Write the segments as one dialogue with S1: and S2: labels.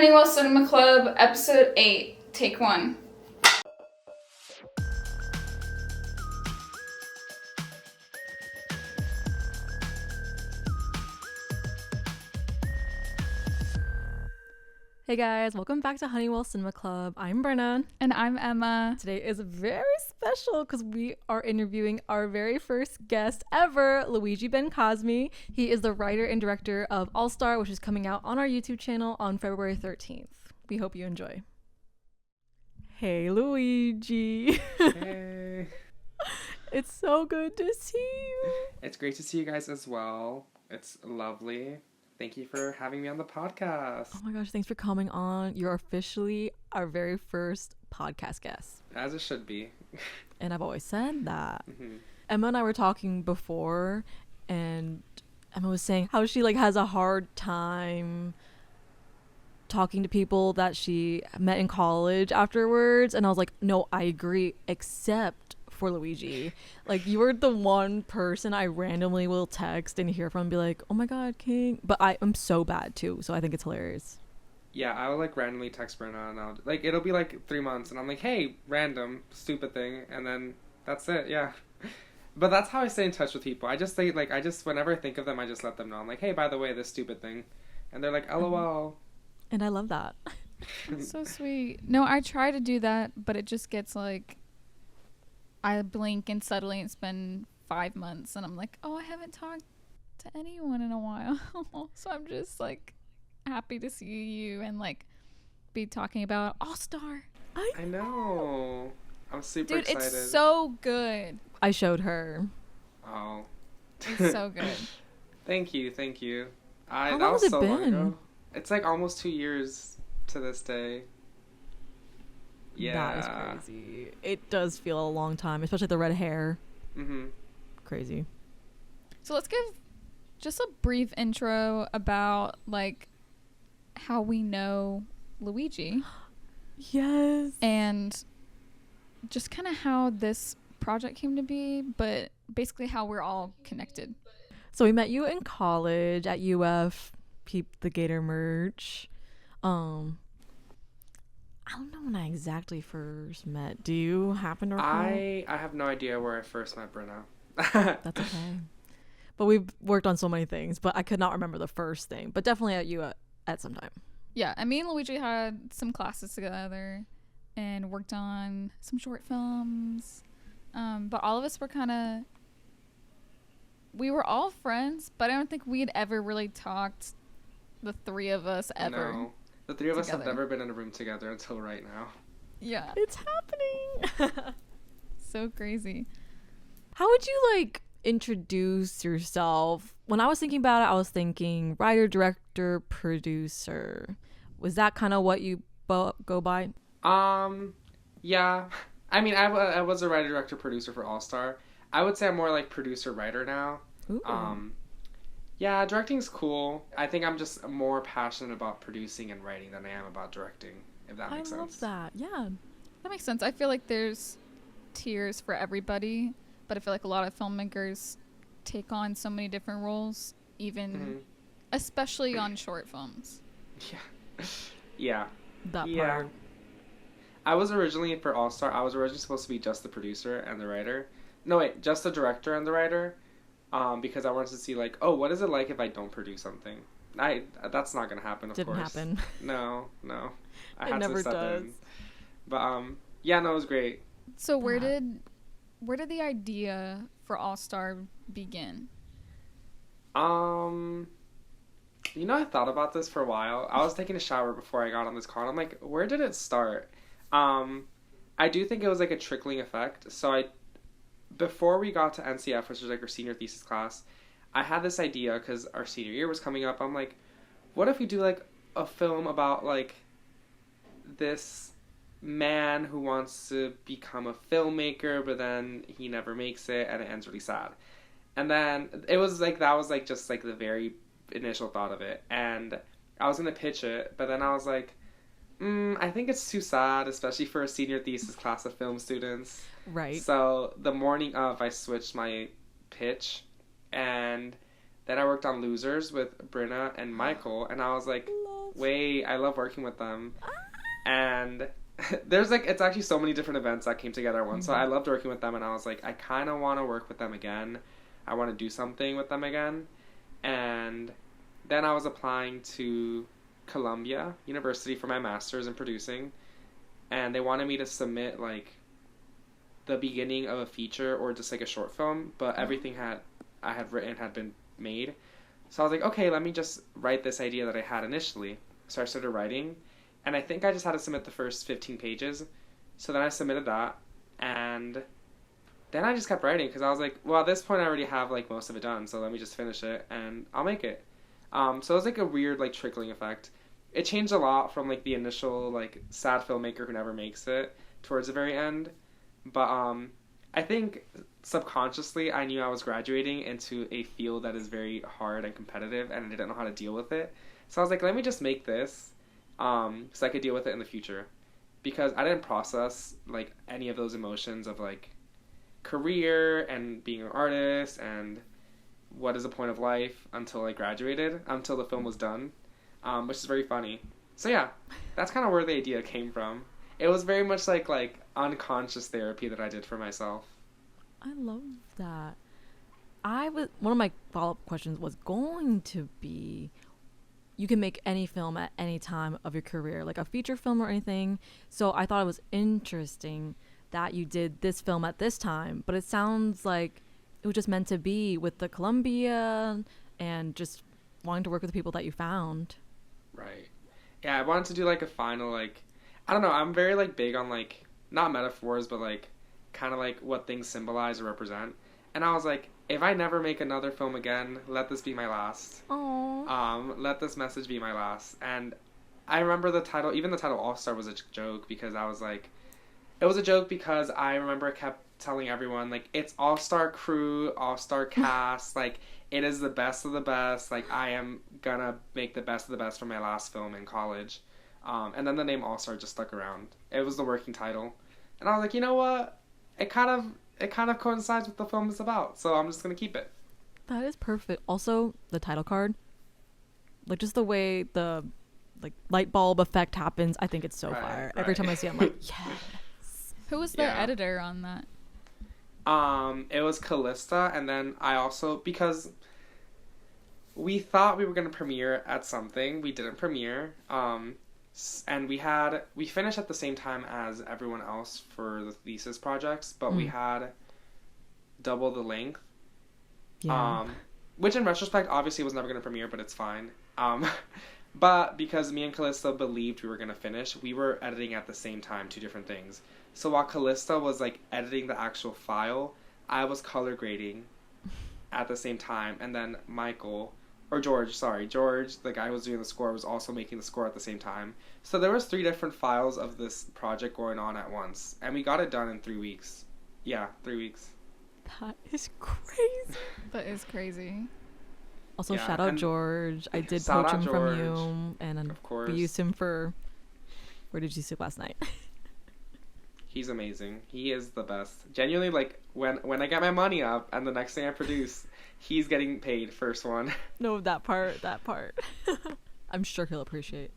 S1: Honeywell Cinema Club, Episode 8, Take 1.
S2: Hey guys, welcome back to Honeywell Cinema Club. I'm Brynna.
S1: And I'm Emma.
S2: Today is very special because we are interviewing our very first guest ever, Luigi Bencosme. He is the writer and director of All Star, which is coming out on our YouTube channel on February 13th. We hope you enjoy. Hey Luigi.
S3: Hey.
S2: It's so good to see you.
S3: It's great to see you guys as well. It's lovely. Thank you for having me on the podcast.
S2: Oh my gosh, thanks for coming on. You're officially our very first podcast guest.
S3: As it should be.
S2: And I've always said that.
S3: Mm-hmm.
S2: Emma and I were talking before, and Emma was saying how she has a hard time talking to people that she met in college afterwards. And I was like, no, I agree, except for Luigi. You were the one person I randomly will text and hear from and be like, oh my god, King. But I am so bad too, so I think it's hilarious.
S3: Yeah, I will randomly text Brynna and I'll it'll be 3 months and I'm like, hey, random stupid thing, and then that's it. Yeah. But that's how I stay in touch with people. I just say whenever I think of them, I just let them know. I'm like, hey, by the way, this stupid thing, and they're like, lol.
S2: And I love that.
S1: That's so sweet. No, I try to do that, but it just gets I blink and suddenly it's been 5 months and I'm like, oh, I haven't talked to anyone in a while. So I'm just happy to see you and be talking about All Star.
S3: I know. I'm super excited.
S1: Dude, it's so good.
S2: I showed her.
S3: Oh.
S1: It's so good.
S3: Thank you.
S2: How long
S3: that was
S2: has it
S3: so long
S2: been?
S3: ago. It's almost 2 years to this day. Yeah.
S2: That is crazy. It does feel a long time, especially the red hair.
S3: Mm-hmm.
S2: Crazy.
S1: So let's give just a brief intro about how we know Luigi.
S2: Yes.
S1: And just kind of how this project came to be, but basically how we're all connected.
S2: So we met you in college at UF, peeped the Gator merch. I don't know when I exactly first met. Do you happen to recall?
S3: I have no idea where I first met Brynna.
S2: That's okay. But we've worked on so many things, but I could not remember the first thing. But definitely at you at some time.
S1: Yeah, and me and Luigi had some classes together and worked on some short films. But all of us were we were all friends, but I don't think we had ever really talked, the three of us, ever.
S3: No. The three of us have
S1: Together.
S3: never been in a room together until right now.
S1: Yeah.
S2: It's happening.
S1: So crazy.
S2: How would you introduce yourself? When I was thinking about it, I was thinking writer, director, producer. Was that kind of what you go by?
S3: Yeah. I mean, I was a writer, director, producer for All Star. I would say I'm more producer, writer now.
S2: Ooh.
S3: Yeah, directing's cool. I think I'm just more passionate about producing and writing than I am about directing, if that makes sense.
S2: I love that. Yeah.
S1: That makes sense. I feel like there's tiers for everybody, but I feel like a lot of filmmakers take on so many different roles, even especially on short films.
S3: Yeah.
S2: That part.
S3: I was originally, for All Star, I was originally supposed to be just the producer and the writer. No, wait, just the director and the writer. Because I wanted to see what is it like if I don't produce something? That's not gonna happen, of course.
S2: Didn't happen.
S3: No. I
S2: It
S3: had
S2: never
S3: to step
S2: does.
S3: in. But yeah, no, it was great.
S1: So where did the idea for All Star begin?
S3: I thought about this for a while. I was taking a shower before I got on this call, and I'm like, where did it start? I do think it was a trickling effect. So before we got to NCF, which was our senior thesis class, I had this idea because our senior year was coming up. I'm like, what if we do a film about this man who wants to become a filmmaker, but then he never makes it and it ends really sad. And then it was that was just the very initial thought of it, and I was gonna pitch it, but then I was like, I think it's too sad, especially for a senior thesis class of film students.
S2: Right.
S3: So the morning of, I switched my pitch, and then I worked on Losers with Brynna and Michael, and I was like,
S2: Love
S3: Wait, I love working with them. And there's like, it's actually so many different events that came together at once. So I loved working with them, and I was like, I kind of want to work with them again. I want to do something with them again. And then I was applying to Columbia University for my master's in producing, and they wanted me to submit like the beginning of a feature or just like a short film, but everything I had written had been made. So I was like, okay, let me just write this idea that I had initially. So I started writing, and I think I just had to submit the first 15 pages. So then I submitted that, and then I just kept writing because I was like, well, at this point I already have like most of it done, so let me just finish it and I'll make it. So it was like a weird like trickling effect. It changed a lot from like the initial like sad filmmaker who never makes it towards the very end. But I think subconsciously I knew I was graduating into a field that is very hard and competitive, and I didn't know how to deal with it. So I was like, let me just make this so I could deal with it in the future. Because I didn't process like any of those emotions of like career and being an artist and what is the point of life until I graduated, until the film was done, which is very funny. So yeah, that's kind of where the idea came from. It was very much like unconscious therapy that I did for myself.
S2: I love that. One of my follow-up questions was going to be, you can make any film at any time of your career, like a feature film or anything. So I thought it was interesting that you did this film at this time, but it sounds like it was just meant to be with the Columbia and just wanting to work with the people that you found.
S3: Right. Yeah, I wanted to do like a final like, I don't know, I'm very like big on like, not metaphors, but like kind of like what things symbolize or represent. And I was like, if I never make another film again, let this be my last.
S2: Aww.
S3: Let this message be my last. And I remember the title, even the title All-Star was a joke, because I was like, it was a joke because I remember I kept telling everyone, like, it's all-star crew, all-star cast, like, it is the best of the best, like, I am gonna make the best of the best for my last film in college. And then the name All-Star just stuck around. It was the working title. And I was like, you know what? It kind of coincides with the film it's about, so I'm just gonna keep it.
S2: That is perfect. Also, the title card, like just the way the like light bulb effect happens, I think it's so fire. Right. Every time I see it, I'm like, yes.
S1: Who was the editor on that?
S3: It was Callista, and then I also, because we thought we were gonna premiere at something, we didn't premiere. And we finished at the same time as everyone else for the thesis projects, but we had double the length.
S2: Yeah.
S3: Which in retrospect obviously was never going to premiere, but it's fine. But because me and Callista believed we were going to finish, we were editing at the same time, two different things. So while Callista was like editing the actual file, I was color grading at the same time, and then George, the guy who was doing the score, was also making the score at the same time. So there was 3 different files of this project going on at once, and we got it done in 3 weeks. Yeah, 3 weeks.
S2: That is crazy.
S1: That is crazy.
S2: Also, shout out George. I did poach him from you, and
S3: of course,
S2: we used him for Where Did You Sleep Last Night?
S3: He's amazing. He is the best. Genuinely, like, when I get my money up and the next thing I produce, he's getting paid first one.
S2: No, that part. I'm sure he'll appreciate.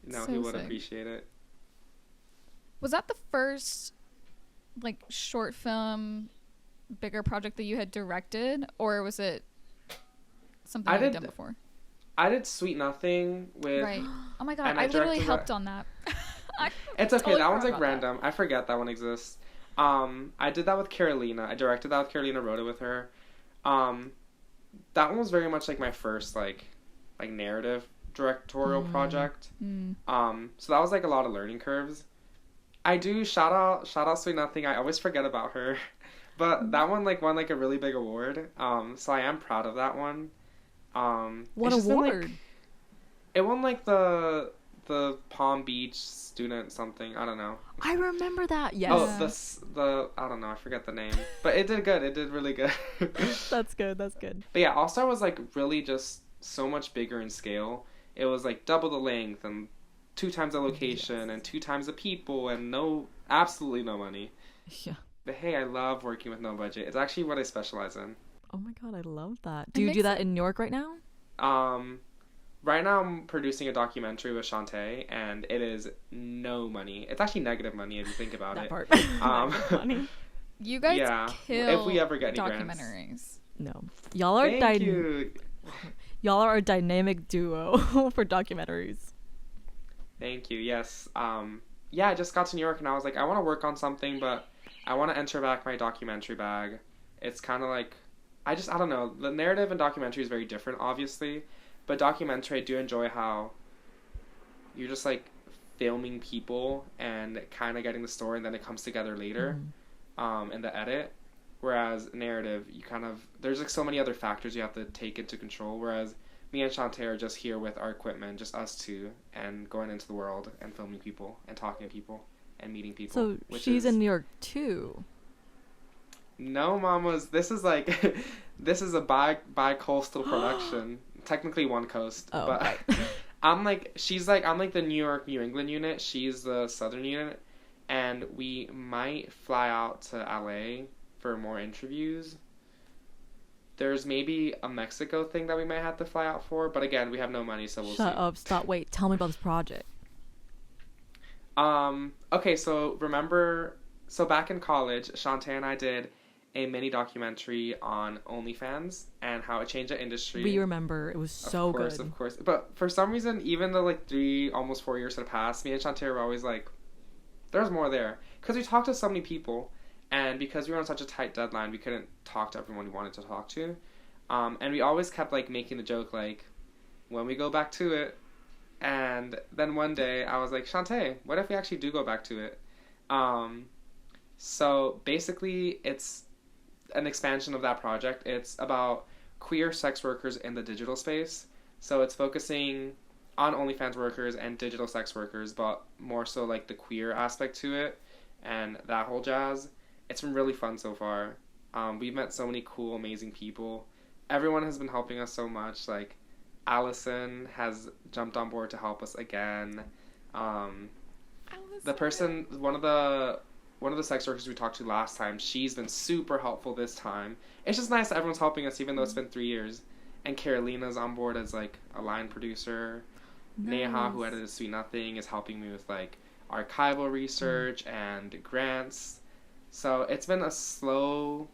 S3: No, so he would appreciate it.
S1: Was that the first, like, short film, bigger project that you had directed, or was it something you had done before?
S3: I did Sweet Nothing with...
S1: Right. Oh my god, I literally helped on that.
S3: It's okay, totally that one's like random. I forget that one exists. I did that with Carolina. I directed that with Carolina, wrote it with her. That one was very much like my first like narrative directorial project. So that was like a lot of learning curves. I do shout out Sweet Nothing. I always forget about her. But that one like won like a really big award. So I am proud of that one.
S2: What award?
S3: It won like the Palm Beach student something. I don't know.
S2: I remember that. Yes.
S3: Oh, the I don't know. I forget the name. But it did good. It did really good.
S2: That's good.
S3: But yeah, All Star was like really just so much bigger in scale. It was like double the length and 2 times the location and 2 times the people and absolutely no money.
S2: Yeah.
S3: But hey, I love working with no budget. It's actually what I specialize in.
S2: Oh my god, I love that. Do you do that in New York right now?
S3: right now I'm producing a documentary with Shantae, and it is no money. It's actually negative money if you think about
S2: That
S3: it.
S2: part.
S3: Negative
S2: money.
S1: You guys
S3: Yeah,
S1: kill
S3: if we ever get any
S1: documentaries.
S3: grants.
S2: No, y'all are
S3: Thank you.
S2: y'all are a dynamic duo for documentaries.
S3: Thank you. Yes. Yeah, I just got to New York and I was like, I want to work on something, but I want to enter back my documentary bag. It's kind of like, I don't know. The narrative and documentary is very different, obviously, but documentary, I do enjoy how you're just like filming people and kind of getting the story, and then it comes together later, in the edit. Whereas narrative, you kind of, there's like so many other factors you have to take into control. Whereas me and Shantae are just here with our equipment, just us two, and going into the world and filming people and talking to people and meeting people.
S2: So she's in New York too.
S3: No, mamas. This is like, this is a bi-coastal production. Technically one coast, but
S2: right.
S3: I'm like the New York, New England unit. She's the southern unit, and we might fly out to LA for more interviews. There's maybe a Mexico thing that we might have to fly out for, but again, we have no money, so we'll see.
S2: Shut up, stop, wait, tell me about this project.
S3: Okay, so back in college, Shantae and I did a mini documentary on OnlyFans and how it changed the industry.
S2: We remember, it was so good.
S3: Of course. But for some reason, even though like 3, almost 4 years had passed, me and Shantae were always like, there's more there. Because we talked to so many people, and because we were on such a tight deadline, we couldn't talk to everyone we wanted to talk to. And we always kept like making the joke like, when we go back to it. And then one day I was like, Shantae, what if we actually do go back to it? So basically it's an expansion of that project. It's about queer sex workers in the digital space. So it's focusing on OnlyFans workers and digital sex workers, but more so like the queer aspect to it and that whole jazz. It's been really fun so far. We've met so many cool, amazing people. Everyone has been helping us so much. Like, Allison has jumped on board to help us again. The person, one of the sex workers we talked to last time, she's been super helpful this time. It's just nice that everyone's helping us, even though it's been 3 years. And Carolina's on board as, like, a line producer.
S2: Nice.
S3: Neha, who edited Sweet Nothing, is helping me with, like, archival research and grants. So it's been a slow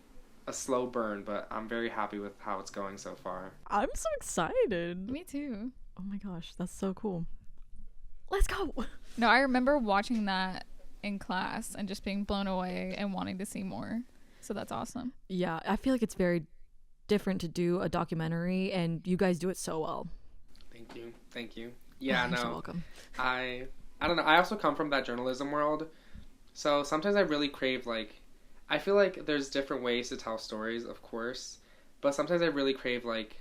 S3: burn, but I'm very happy with how it's going so far.
S2: I'm so excited.
S1: Me too.
S2: Oh my gosh, that's so cool. Let's go.
S1: No, I remember watching that in class and just being blown away and wanting to see more. So that's awesome.
S2: Yeah, I feel like it's very different to do a documentary, and you guys do it so well.
S3: Thank you. Yeah, no.
S2: You're welcome.
S3: I don't know. I also come from that journalism world. So sometimes I really crave, like, I feel like there's different ways to tell stories, of course, but sometimes I really crave, like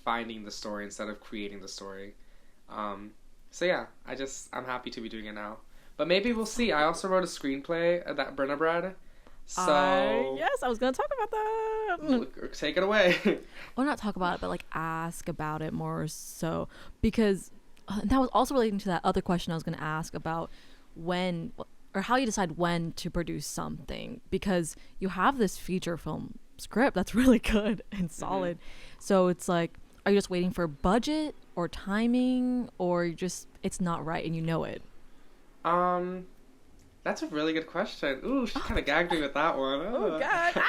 S3: finding the story instead of creating the story. So yeah, I'm happy to be doing it now. But maybe we'll see. I also wrote a screenplay that Brynna read. So
S2: yes, I was gonna talk about that.
S3: Take it away.
S2: Well, not talk about it, but like ask about it more so, because that was also relating to that other question I was gonna ask about when or how you decide when to produce something, because you have this feature film script that's really good and solid. Mm-hmm. So it's like, are you just waiting for budget or timing, or you just, it's not right and you know it?
S3: That's a really good question. Ooh, she kind of gagged me with that one.
S2: Oh God.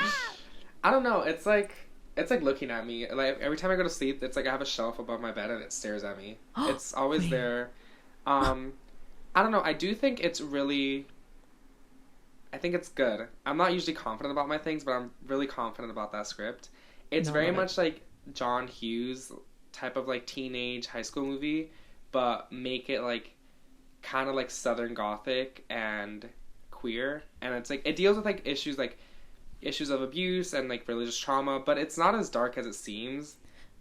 S3: I don't know. It's like looking at me. Like every time I go to sleep, it's like I have a shelf above my bed and it stares at me. It's always there. I don't know. I do think it's really... I think it's good. I'm not usually confident about my things, but I'm really confident about that script. It's very much like John Hughes type of like teenage high school movie, but make it like kind of like Southern Gothic and queer. And it's like, it deals with like issues of abuse and like religious trauma, but it's not as dark as it seems.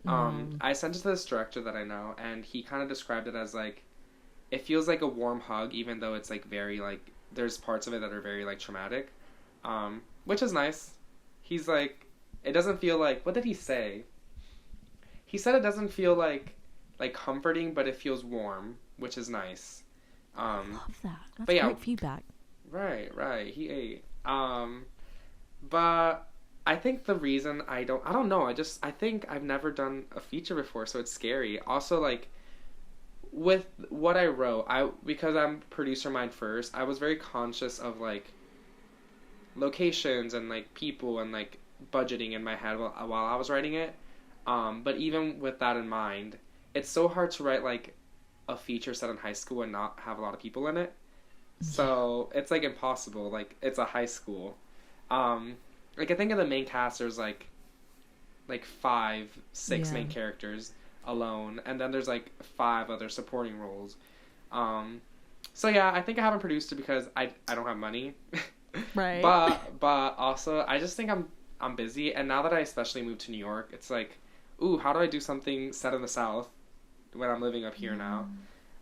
S3: I sent it to this director that I know, and he kind of described it as like, it feels like a warm hug, even though it's like very like, there's parts of it that are very like traumatic, which is nice. He's like, it doesn't feel like, what did he say? He said it doesn't feel like comforting, but it feels warm, which is nice.
S2: I love that. That's great feedback.
S3: Right. He ate. But I think the reason I don't know. I think I've never done a feature before, so it's scary. Also, like, with what I wrote, because I'm producer mind first, I was very conscious of like locations and like people and like budgeting in my head while I was writing it. But even with that in mind, it's so hard to write like a feature set in high school and not have a lot of people in it. So it's like impossible. Like it's a high school. Like I think of the main cast, there's like five, six main characters alone, and then there's like five other supporting roles. So yeah, I think I haven't produced it because I don't have money.
S2: Right.
S3: But also I just think I'm busy, and now that I especially moved to New York, it's like, ooh, how do I do something set in the South when I'm living up here now?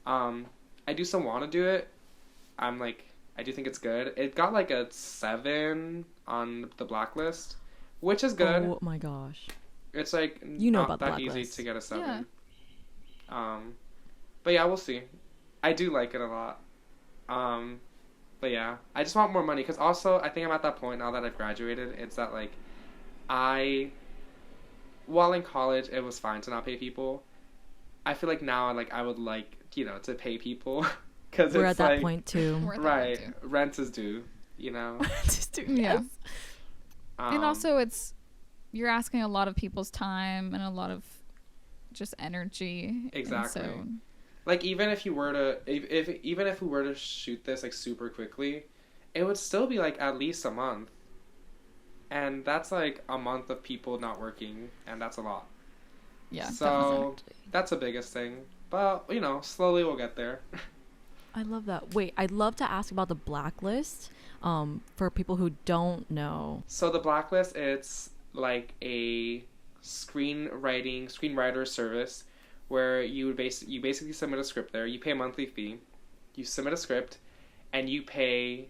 S3: I do still want to do it. I do think it's good. It got like a 7 on the blacklist, which is good.
S2: Oh my gosh.
S3: It's like
S2: you know
S3: not
S2: about
S3: that
S2: the
S3: easy
S2: blacklist.
S3: to get a 7.
S1: Yeah.
S3: But yeah, we'll see. I do like it a lot. But yeah, I just want more money, because also I think I'm at that point now that I've graduated. It's that like while in college it was fine to not pay people. I feel like now I would like, to pay people, because
S2: We're
S3: it's
S2: at that
S3: like,
S2: point too.
S3: right, rent is due,
S1: Yeah. And also you're asking a lot of people's time and a lot of just energy.
S3: Exactly.
S1: And so,
S3: like even if you were to even if we were to shoot this like super quickly, it would still be like at least a month, and that's like a month of people not working, and that's a lot.
S1: yeah.
S3: So that's the biggest thing, but slowly we'll get there.
S2: I love that. Wait, I'd love to ask about the blacklist for people who don't know.
S3: So the blacklist, it's like a screenwriter service where you basically submit a script there. You pay a monthly fee. You submit a script, and you pay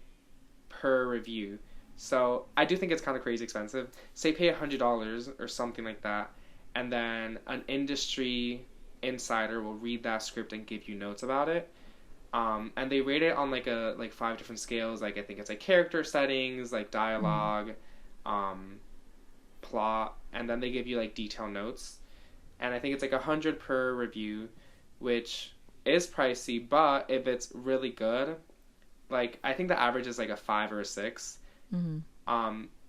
S3: per review. So I do think it's kind of crazy expensive. Say pay $100 or something like that, and then an industry insider will read that script and give you notes about it. And they rate it on like 5 different scales. Like I think it's like character settings, like dialogue, plot, and then they give you like detailed notes. And I think it's like 100 per review, which is pricey, but if it's really good, like I think the average is like a 5 or a 6.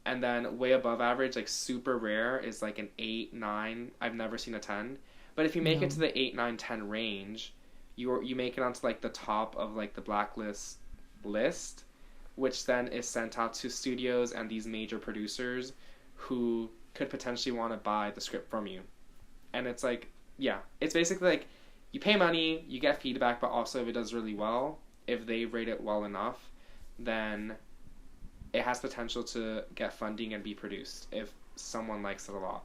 S3: And then way above average, like super rare, is like an 8, 9. I've never seen a 10. But if you make it to the 8, 9, 10 range, you make it onto like the top of like the blacklist list, which then is sent out to studios and these major producers who could potentially want to buy the script from you. And it's like, yeah, it's basically like you pay money, you get feedback, but also if it does really well, if they rate it well enough, then it has potential to get funding and be produced if someone likes it a lot.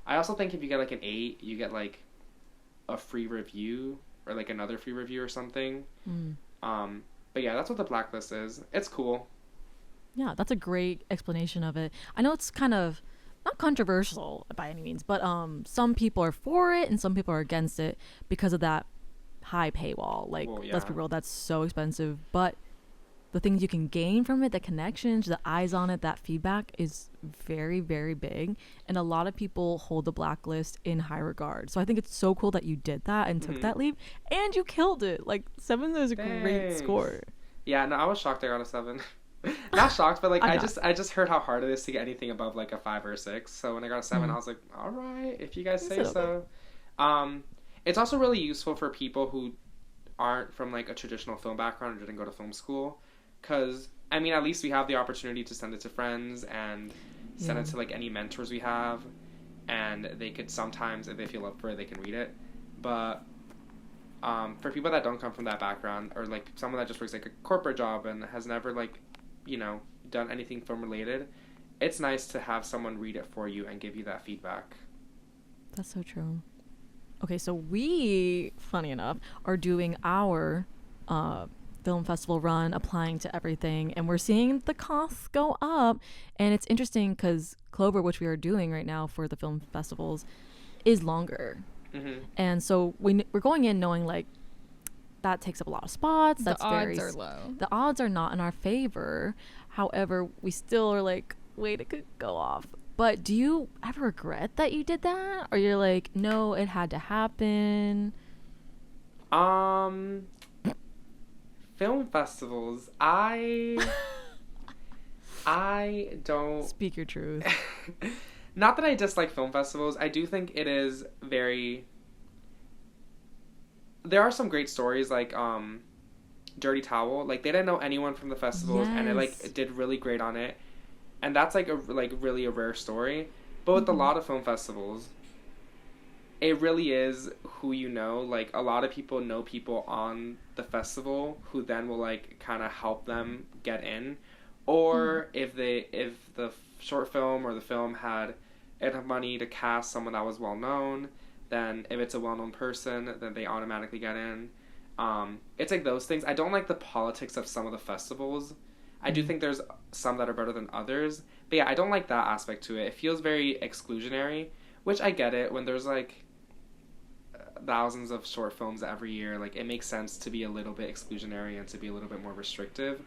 S3: I also think if you get like an 8, you get like a free review or like another free review or something. But yeah, that's what the blacklist is. It's cool.
S2: Yeah, that's a great explanation of it. I know it's kind of not controversial by any means, but some people are for it and some people are against it because of that high paywall. Like, let's be real, that's so expensive. But the things you can gain from it, the connections, the eyes on it, that feedback is very, very big. And a lot of people hold the blacklist in high regard. So I think it's so cool that you did that and took that leap. And you killed it. Like, 7 is a great score.
S3: Yeah, no, I was shocked I got a 7. Not shocked, but like I just heard how hard it is to get anything above like a 5 or a 6. So when I got a 7, I was like, all right, if you guys say so. It's also really useful for people who aren't from like a traditional film background or didn't go to film school, because I mean, at least we have the opportunity to send it to friends and send it to like any mentors we have, and they could sometimes, if they feel up for it, they can read it. But for people that don't come from that background, or like someone that just works like a corporate job and has never like done anything film related, it's nice to have someone read it for you and give you that feedback.
S2: That's so true. Okay, so we, funny enough, are doing our film festival run, applying to everything, and we're seeing the costs go up. And it's interesting because Clover, which we are doing right now for the film festivals, is longer. And so we're going in knowing like that takes up a lot of spots. That's
S1: the odds are low.
S2: The odds are not in our favor. However, we still are like, wait, it could go off. But do you ever regret that you did that? Or you're like, no, it had to happen?
S3: Um, Film festivals. I don't.
S2: Speak your truth.
S3: Not that I dislike film festivals. I do think it is very. There are some great stories like Dirty Towel. Like they didn't know anyone from the festivals, and it
S2: Yes.
S3: did really great on it, and that's like really a rare story. But with a lot of film festivals, it really is who you know. Like a lot of people know people on the festival who then will like kind of help them get in, or if the short film or the film had enough money to cast someone that was well known, then if it's a well known person, then they automatically get in. It's like those things. I don't like the politics of some of the festivals. I do think there's some that are better than others, but yeah, I don't like that aspect to it. It feels very exclusionary, which I get it when there's like thousands of short films every year. Like it makes sense to be a little bit exclusionary and to be a little bit more restrictive.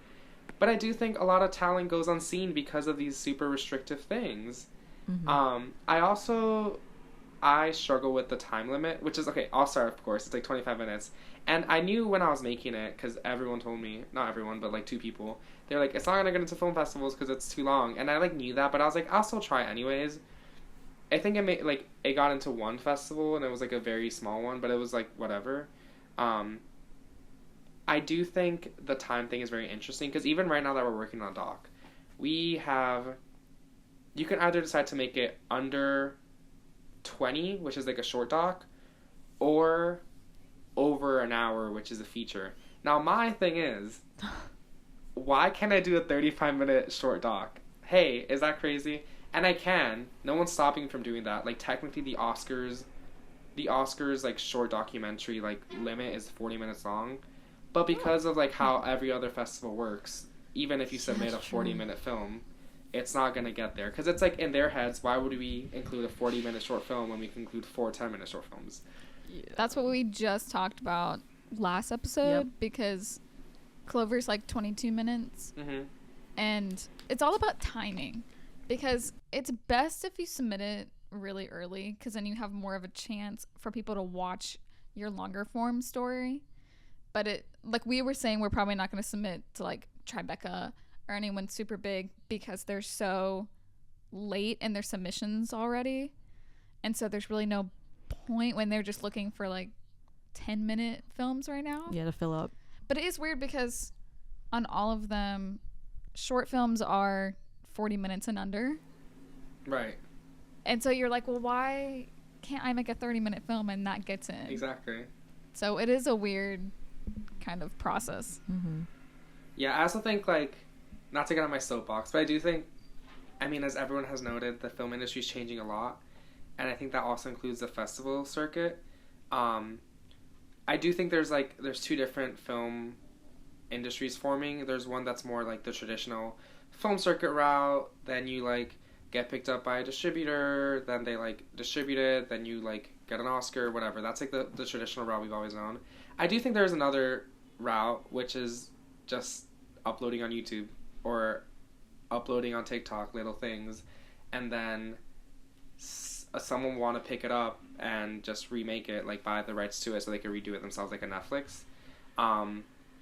S3: But I do think a lot of talent goes unseen because of these super restrictive things. I struggle with the time limit, which is okay. I'll start, of course. It's like 25 minutes, and I knew when I was making it because everyone told me, not everyone, but like two people. They're like, it's not gonna get into film festivals because it's too long, and I like knew that, but I was like, I'll still try anyways. I think it got into one festival and it was like a very small one, but it was like whatever. I do think the time thing is very interesting because even right now that we're working on a doc, you can either decide to make it under 20, which is like a short doc, or over an hour, which is a feature. Now my thing is, why can't I do a 35-minute short doc? Hey, is that crazy? And I can. No one's stopping me from doing that. Like technically the Oscars like short documentary like limit is 40 minutes long. But because of like how every other festival works, even if you submit a 40-minute film, it's not going to get there. Because it's like in their heads, why would we include a 40-minute short film when we can include 4 10-minute short films?
S2: Yeah.
S1: That's what we just talked about last episode because Clover's like 22 minutes. And it's all about timing because it's best if you submit it really early because then you have more of a chance for people to watch your longer form story. But it, like we were saying, we're probably not going to submit to like Tribeca or anyone super big because they're so late in their submissions already. And so there's really no point when they're just looking for like 10-minute films right now.
S2: Yeah, to fill up.
S1: But it is weird because on all of them, short films are 40 minutes and under.
S3: Right.
S1: And so you're like, well, why can't I make a 30-minute film and that gets in?
S3: Exactly.
S1: So it is a weird kind of process.
S3: Yeah, I also think, like, not to get on my soapbox, but I do think, I mean, as everyone has noted, the film industry is changing a lot. And I think that also includes the festival circuit. I do think there's two different film industries forming. There's one that's more like the traditional film circuit route. Then you, like, get picked up by a distributor. Then they, like, distribute it. Then you, like, get an Oscar, whatever. That's, like, the traditional route we've always known. I do think there's another route, which is just uploading on YouTube or uploading on TikTok, little things, and then someone will want to pick it up and just remake it, like buy the rights to it so they can redo it themselves like a Netflix.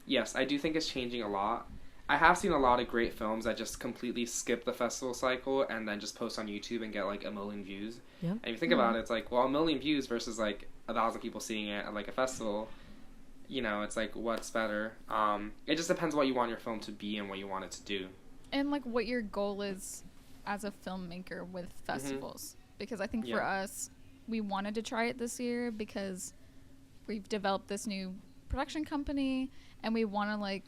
S3: Yes, I do think it's changing a lot. I have seen a lot of great films that just completely skip the festival cycle and then just post on YouTube and get like 1 million views.
S2: Yep.
S3: And if you think about it, it's like, well, 1 million views versus like 1,000 people seeing it at like a festival. You know, it's like, what's better? It just depends what you want your film to be and what you want it to do.
S1: And like what your goal is as a filmmaker with festivals. Because I think for us, we wanted to try it this year because we've developed this new production company and we want to like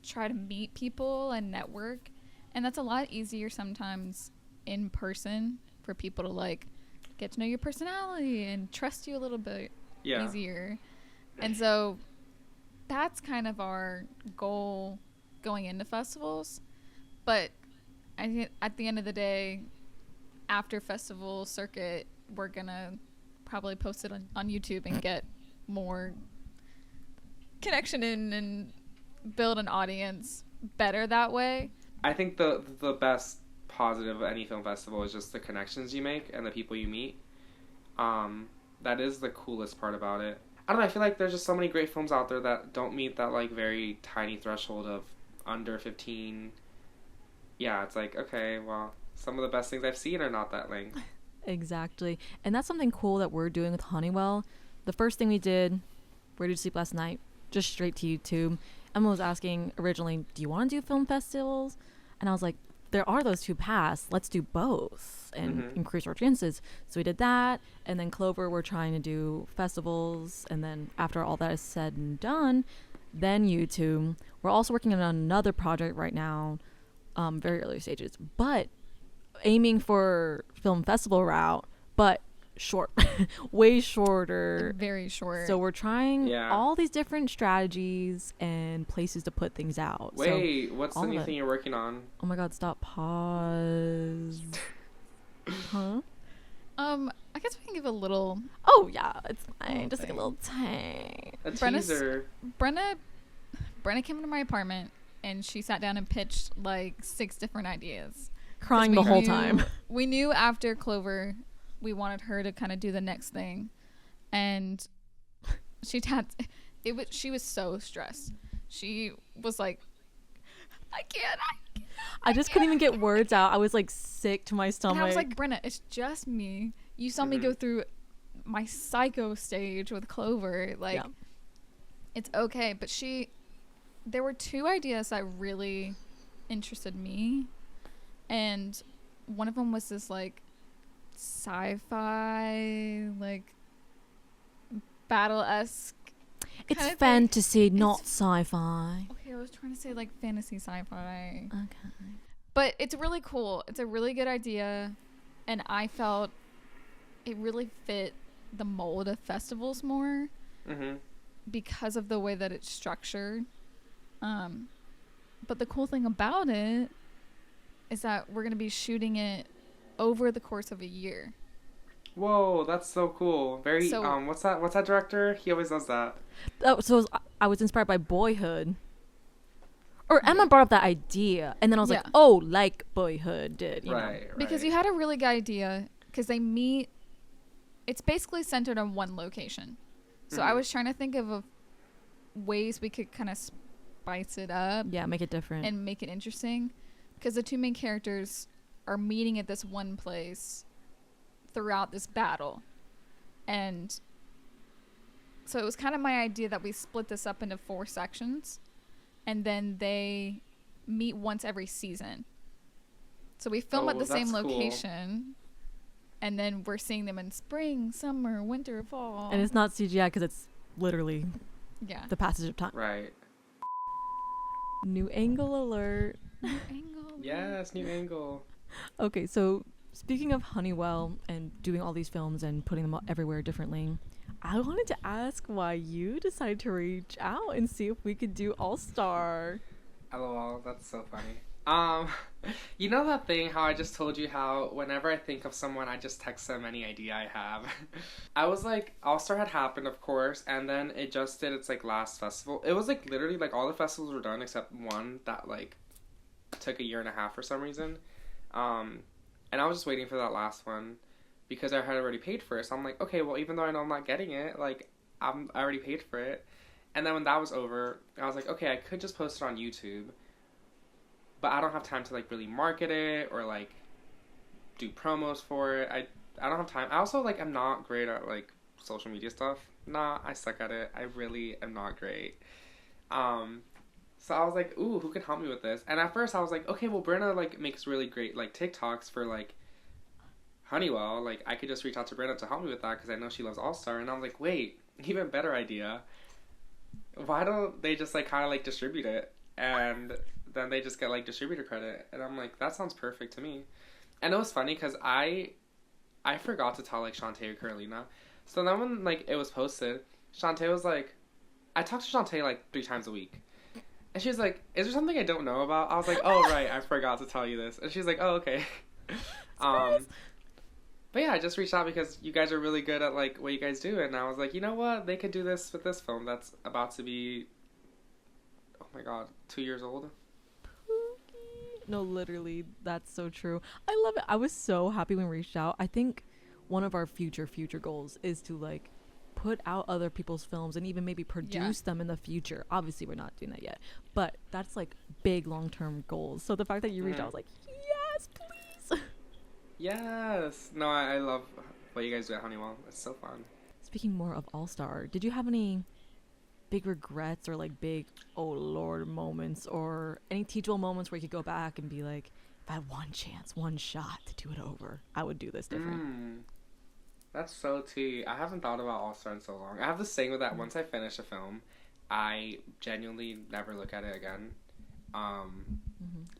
S1: try to meet people and network. And that's a lot easier sometimes in person for people to like get to know your personality and trust you a little bit easier. And so that's kind of our goal going into festivals. But I think at the end of the day, after festival circuit, we're going to probably post it on YouTube and get more connection in and build an audience better that way.
S3: I think the best positive of any film festival is just the connections you make and the people you meet. That is the coolest part about it. I don't know, I feel like there's just so many great films out there that don't meet that like very tiny threshold of under 15. Yeah, it's like, okay, well, some of the best things I've seen are not that length.
S2: Exactly. And that's something cool that we're doing with Honeywell. The first thing we did, Where Did You Sleep Last Night? Just straight to YouTube. Emma was asking originally, do you want to do film festivals? And I was like, there are those two paths. Let's do both and increase our chances. So we did that. And then Clover, we're trying to do festivals. And then after all that is said and done, then YouTube. We're also working on another project right now, very early stages, but aiming for film festival route, but short, way shorter.
S1: Like, very short.
S2: So we're trying
S3: Yeah.
S2: all these different strategies and places to put things out.
S3: Wait, what's the
S2: all
S3: new
S2: of it.
S3: thing you're working on?
S2: Oh my god, stop. Pause. Huh?
S1: I guess we can give a little.
S2: Oh yeah, it's fine.
S1: Oh,
S2: Just like a
S1: thing.
S2: little tang.
S3: A
S1: Brenna's-
S3: teaser.
S1: Brenna came into my apartment and she sat down and pitched like 6 different ideas.
S2: Crying
S1: 'Cause
S2: the
S1: we
S2: whole
S1: knew-
S2: time.
S1: We knew after Clover, we wanted her to kind of do the next thing, and she she was so stressed. She was like, I can't.
S2: I just couldn't even get words out. I was like sick to my stomach.
S1: And I was like, Brenna, it's just me. You saw me go through my psycho stage with Clover. Like,
S2: Yeah.
S1: it's okay. But there were 2 ideas that really interested me. And one of them was this, like, sci-fi, like, battle-esque.
S2: it's
S1: kinda thing.
S2: fantasy, not sci-fi.
S1: Okay, I was trying to say, like, fantasy sci-fi.
S2: Okay.
S1: But it's really cool. It's a really good idea. And I felt it really fit the mold of festivals more
S3: Mm-hmm.
S1: because of the way that it's structured. But the cool thing about it is that we're going to be shooting it over the course of a year.
S3: Whoa, that's so cool. Very,
S1: So-
S3: what's that director? He always does that.
S2: I was inspired by Boyhood. Or Emma brought up that idea, and then I was like,
S1: Yeah.
S2: oh, like Boyhood did, you know?
S3: Right.
S1: Because you had a really good idea because they meet. It's basically centered on one location. So I
S3: Mhm.
S1: was trying to think of ways we could kind of spice it up
S2: Yeah, make it different.
S1: and make it interesting. Because the 2 main characters are meeting at this one place throughout this battle. And so it was kind of my idea that we split this up into 4 sections. And then they meet once every season. So we film at
S3: Oh,
S1: the same
S3: that's cool.
S1: location. And then we're seeing them in spring, summer, winter, fall.
S2: And it's not CGI because it's literally
S1: yeah.
S2: the passage of time.
S3: Right.
S2: New angle alert.
S1: Angle.
S3: Yes, new angle.
S2: Okay, so speaking of Honeywell and doing all these films and putting them everywhere differently, I wanted to ask why you decided to reach out and see if we could do All Star.
S3: LOL, that's so funny. You know that thing how I just told you how whenever I think of someone, I just text them any idea I have. I was like, All Star had happened, of course, and then it just did its like last festival. It was like literally like all the festivals were done except one that like took a year and a half for some reason. And I was just waiting for that last one because I had already paid for it. So I'm like, okay, well, even though I know I'm not getting it, like I already paid for it. And then when that was over, I was like, okay, I could just post it on YouTube. But I don't have time to like really market it or like do promos for it. I don't have time. I also like I'm not great at like social media stuff. Nah, I suck at it. I really am not great. So I was like, ooh, who can help me with this? And at first I was like, okay, well Brynna like makes really great like TikToks for like Honeywell. Like I could just reach out to Brynna to help me with that because I know she loves All Star. And I was like, wait, even better idea. Why don't they just like kind of like distribute it and then they just get like distributor credit? And I'm like, that sounds perfect to me. And it was funny because I forgot to tell like Shantae or Carolina. So then when like it was posted, Shantae was like, I talked to Shantae like 3 times a week. And she was like, is there something I don't know about? I was like, oh right, I forgot to tell you this. And she's like, oh okay. But yeah, I just reached out because you guys are really good at like what you guys do, and I was like, you know what, they could do this with this film that's about to be, oh my god, 2 years old.
S2: No, literally, that's so true. I love it. I was so happy when we reached out. I think one of our future goals is to like put out other people's films and even maybe produce them in the future. Obviously, we're not doing that yet, but that's like big long-term goals. So the fact that you reached out, I was like, yes, please.
S3: Yes. No, I love what you guys do at Honeywell. It's so fun.
S2: Speaking more of All-Star, did you have any big regrets or like big oh lord moments or any teachable moments where you could go back and be like, if I had one chance, one shot to do it over, I would do this different?
S3: That's so tea. I haven't thought about All-Star in so long. I have this saying with that once I finish a film, I genuinely never look at it again.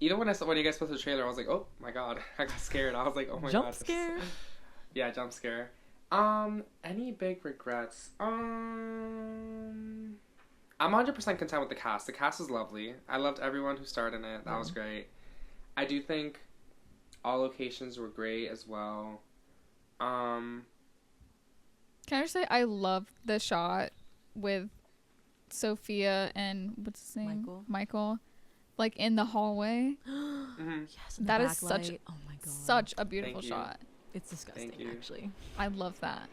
S3: Even when you guys posted the trailer, I was like, oh my god, I got scared. I was like, oh my god.
S2: Jump scare?
S3: Yeah, jump scare. Any big regrets? I'm 100% content with the cast. The cast is lovely. I loved everyone who starred in it. That was great. I do think all locations were great as well.
S1: Can I just say I love the shot with Sophia and what's his name? Michael. Like in the hallway.
S2: Yes,
S1: that is
S2: such oh my god.
S1: Such a beautiful shot.
S2: It's disgusting, actually.
S1: I love that.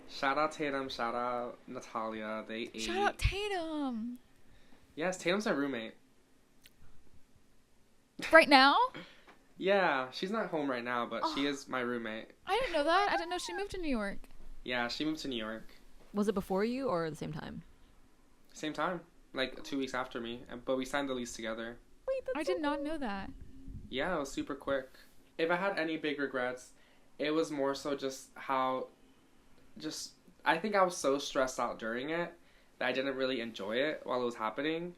S3: Shout out Tatum, shout out Natalia. They ate.
S1: Shout out Tatum.
S3: Yes, Tatum's my roommate.
S1: Right now?
S3: Yeah, she's not home right now, but she is my roommate.
S1: I didn't know that. I didn't know she moved to New York.
S3: Yeah, she moved to New York.
S2: Was it before you or at the same time?
S3: Same time. Like 2 weeks after me. But we signed the lease together.
S1: Wait, I did not know that.
S3: Yeah, it was super quick. If I had any big regrets, it was more so just how... I think I was so stressed out during it that I didn't really enjoy it while it was happening.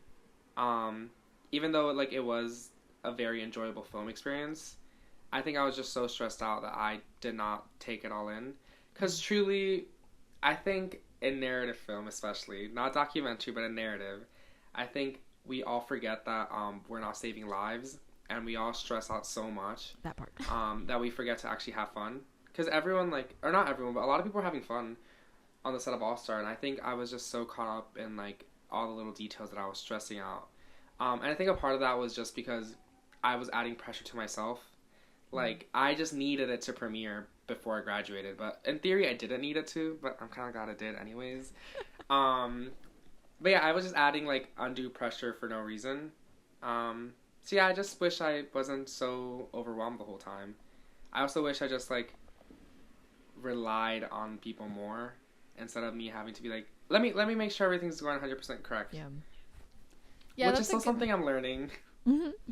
S3: Even though like it was a very enjoyable film experience, I think I was just so stressed out that I did not take it all in. Because truly, I think in narrative film especially, not documentary, but in narrative, I think we all forget that we're not saving lives, and we all stress out so much.
S2: That part.
S3: That we forget to actually have fun. Because everyone, like, or not everyone, but a lot of people are having fun on the set of All-Star, and I think I was just so caught up in, like, all the little details that I was stressing out. And I think a part of that was just because I was adding pressure to myself. Like, I just needed it to premiere before I graduated, but in theory I didn't need it to, but I'm kind of glad it did anyways. But yeah, I was just adding, like, undue pressure for no reason. So yeah, I just wish I wasn't so overwhelmed the whole time. I also wish I just, like, relied on people more instead of me having to be like, let me make sure everything's going 100% correct.
S1: Yeah,
S3: which is still something I'm learning.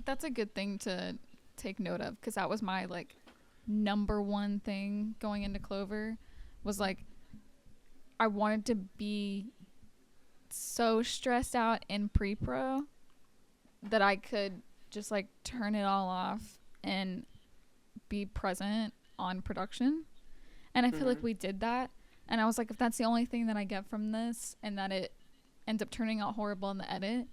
S1: That's a good thing to take note of, because that was my like number one thing going into Clover, was like I wanted to be so stressed out in pre-pro that I could just like turn it all off and be present on production. And I feel like we did that. And I was like, if that's the only thing that I get from this and that it ends up turning out horrible in the edit,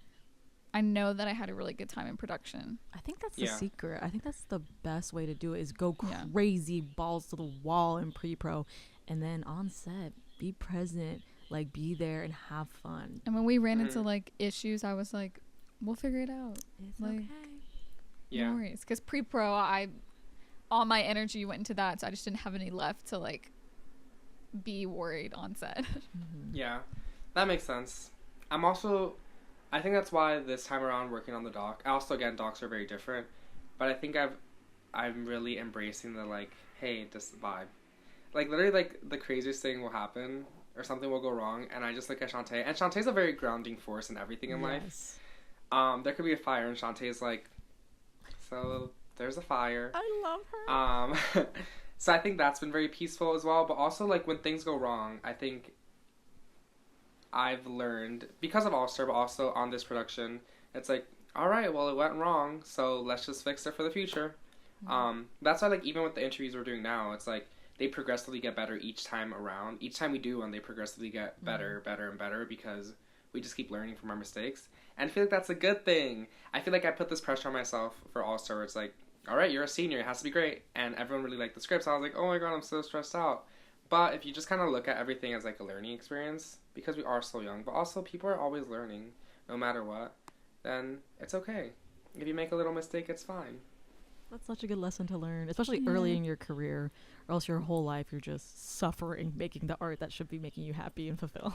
S1: I know that I had a really good time in production.
S2: I think that's the secret. I think that's the best way to do it, is go crazy, balls to the wall in pre-pro, and then on set, be present, like be there and have fun.
S1: And when we ran into like issues, I was like, we'll figure it out.
S2: It's
S1: like,
S2: okay.
S1: No worries. Because pre-pro, all my energy went into that, so I just didn't have any left to like be worried on set.
S3: Yeah, that makes sense. I think that's why this time around working on the doc, also again, docs are very different, but I think I'm really embracing the like, hey, just vibe. Like literally, like the craziest thing will happen or something will go wrong, and I just look at Shantae, and Shantae's a very grounding force in everything in life. There could be a fire, and Shantae's like, so there's a fire.
S2: I love her.
S3: So I think that's been very peaceful as well, but also like when things go wrong, I think I've learned, because of All-Star, but also on this production, it's like, all right, well, it went wrong, so let's just fix it for the future. That's why, like, even with the interviews we're doing now, it's like they progressively get better each time around. Each time we do one, they progressively get better, better, and better, because we just keep learning from our mistakes. And I feel like that's a good thing. I feel like I put this pressure on myself for All-Star, where it's like, all right, you're a senior, it has to be great. And everyone really liked the script, so I was like, oh my god, I'm so stressed out. But if you just kind of look at everything as like a learning experience, because we are so young, but also people are always learning, no matter what, then it's okay. If you make a little mistake, it's fine.
S2: That's such a good lesson to learn, especially early in your career, or else your whole life you're just suffering making the art that should be making you happy and fulfilled.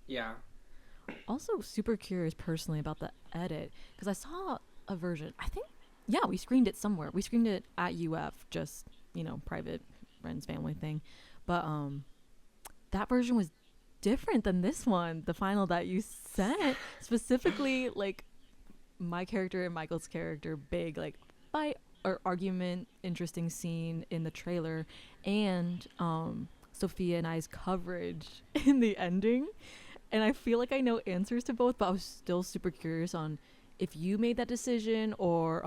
S3: Yeah.
S2: Also, super curious personally about the edit, because I saw a version. I think, yeah, we screened it somewhere. We screened it at UF, just, private friends, family thing. But that version was different than this one, the final that you sent. Specifically, like, my character and Michael's character, big, like, fight or argument, interesting scene in the trailer, and Sophia and I's coverage in the ending. And I feel like I know answers to both, but I was still super curious on if you made that decision, or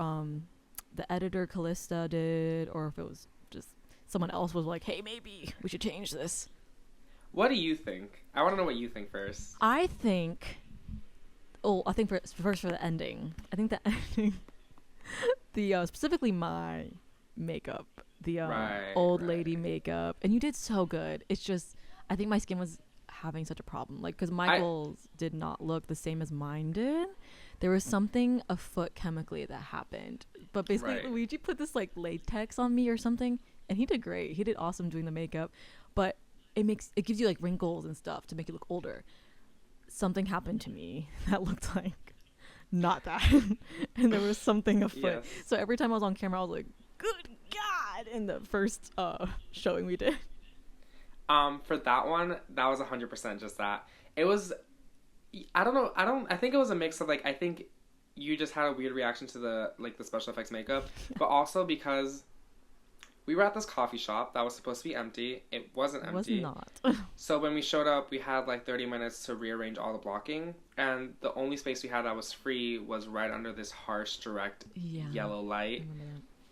S2: the editor Callista did, or if it was just someone else was like, hey, maybe we should change this.
S3: What do you think? I want to know what you think first.
S2: I think first for the ending. I think the ending, the specifically my makeup, the old lady makeup, and you did so good. It's just, I think my skin was having such a problem, like, because Michael's did not look the same as mine did. There was something afoot chemically that happened, but basically Luigi put this like latex on me or something, and he did great. He did awesome doing the makeup, but it gives you like wrinkles and stuff to make you look older. Something happened to me that looked like not that, and there was something afoot. Yes. So every time I was on camera, I was like, "Good God!" In the first showing we did.
S3: For that one, that was 100% just that. It was, I don't know, I think it was a mix of, like, I think you just had a weird reaction to the special effects makeup, but also because we were at this coffee shop that was supposed to be empty. It wasn't empty.
S2: It was not.
S3: So when we showed up, we had like 30 minutes to rearrange all the blocking, and the only space we had that was free was right under this harsh, direct yellow light.